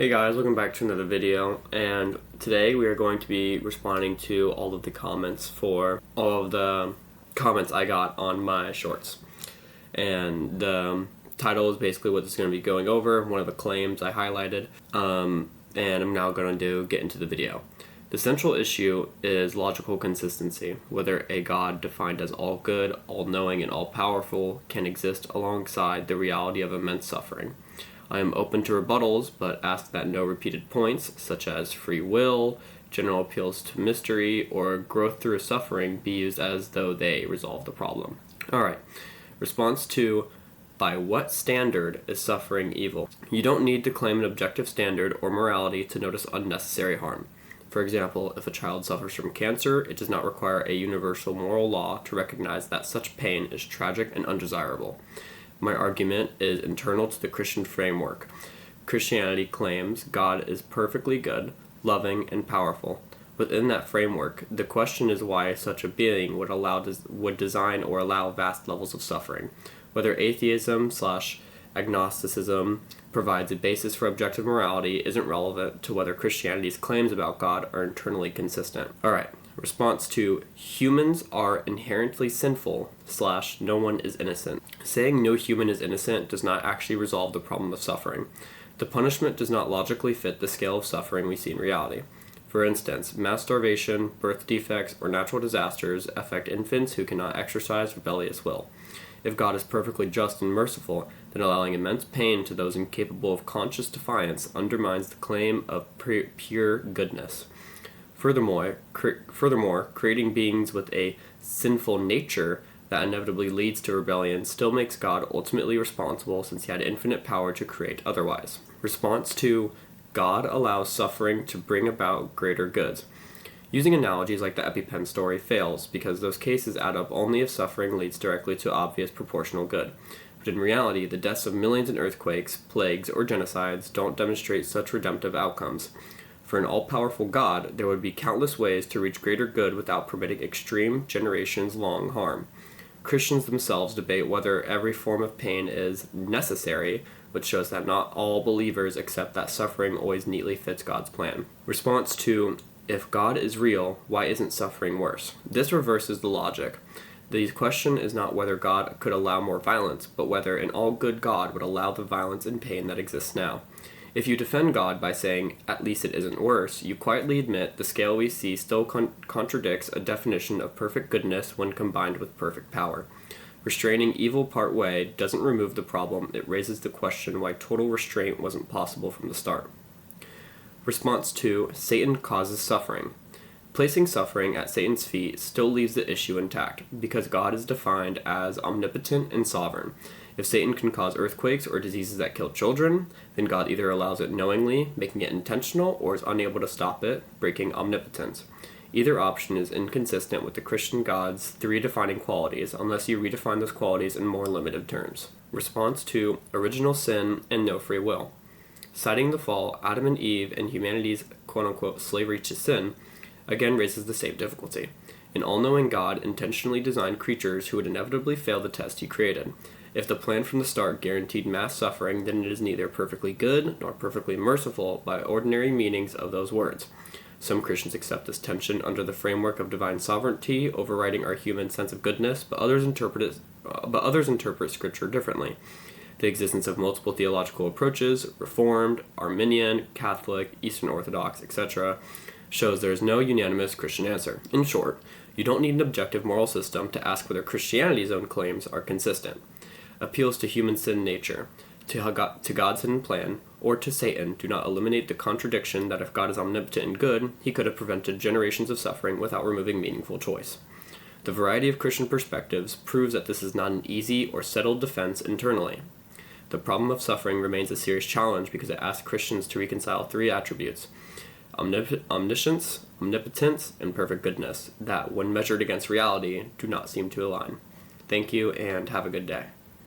Hey guys, welcome back to another video, and today we are going to be responding to all of the comments for all of the comments I got on my shorts. And the title is basically what this is going to be going over, one of the claims I highlighted, and I'm now going to get into the video. The central issue is logical consistency, whether a God defined as all good, all-knowing, and all-powerful can exist alongside the reality of immense suffering. I am open to rebuttals, but ask that no repeated points, such as free will, general appeals to mystery, or growth through suffering, be used as though they resolve the problem. Alright, response to, by what standard is suffering evil? You don't need to claim an objective standard or morality to notice unnecessary harm. For example, if a child suffers from cancer, it does not require a universal moral law to recognize that such pain is tragic and undesirable. My argument is internal to the Christian framework. Christianity claims God is perfectly good, loving, and powerful. Within that framework, the question is why such a being would design or allow vast levels of suffering. Whether atheism/agnosticism provides a basis for objective morality isn't relevant to whether Christianity's claims about God are internally consistent. Alright, response to humans are inherently sinful / no one is innocent. Saying no human is innocent does not actually resolve the problem of suffering. The punishment does not logically fit the scale of suffering we see in reality. For instance, mass starvation, birth defects, or natural disasters affect infants who cannot exercise rebellious will. If God is perfectly just and merciful, then allowing immense pain to those incapable of conscious defiance undermines the claim of pure goodness. Furthermore, creating beings with a sinful nature that inevitably leads to rebellion still makes God ultimately responsible, since he had infinite power to create otherwise. Response to, God allows suffering to bring about greater goods. Using analogies like the EpiPen story fails, because those cases add up only if suffering leads directly to obvious proportional good. But in reality, the deaths of millions in earthquakes, plagues, or genocides don't demonstrate such redemptive outcomes. For an all-powerful God, there would be countless ways to reach greater good without permitting extreme, generations-long harm. Christians themselves debate whether every form of pain is necessary, which shows that not all believers accept that suffering always neatly fits God's plan. Response to, if God is real, why isn't suffering worse? This reverses the logic. The question is not whether God could allow more violence, but whether an all-good God would allow the violence and pain that exists now. If you defend God by saying, at least it isn't worse, you quietly admit the scale we see still contradicts a definition of perfect goodness when combined with perfect power. Restraining evil part way doesn't remove the problem, it raises the question why total restraint wasn't possible from the start. Response to, Satan causes suffering. Placing suffering at Satan's feet still leaves the issue intact, because God is defined as omnipotent and sovereign. If Satan can cause earthquakes or diseases that kill children, then God either allows it knowingly, making it intentional, or is unable to stop it, breaking omnipotence. Either option is inconsistent with the Christian God's three defining qualities, unless you redefine those qualities in more limited terms. Response to original sin and no free will. Citing the fall, Adam and Eve, and humanity's quote-unquote slavery to sin, again raises the same difficulty. An all-knowing God intentionally designed creatures who would inevitably fail the test he created. If the plan from the start guaranteed mass suffering, then it is neither perfectly good nor perfectly merciful by ordinary meanings of those words. Some Christians accept this tension under the framework of divine sovereignty, overriding our human sense of goodness, but others interpret Scripture differently. The existence of multiple theological approaches, Reformed, Arminian, Catholic, Eastern Orthodox, etc., shows there is no unanimous Christian answer. In short, you don't need an objective moral system to ask whether Christianity's own claims are consistent. Appeals to human sin nature, to God's hidden plan, or to Satan do not eliminate the contradiction that if God is omnipotent and good, he could have prevented generations of suffering without removing meaningful choice. The variety of Christian perspectives proves that this is not an easy or settled defense internally. The problem of suffering remains a serious challenge because it asks Christians to reconcile three attributes: omniscience, omnipotence, and perfect goodness, that, when measured against reality, do not seem to align. Thank you, and have a good day.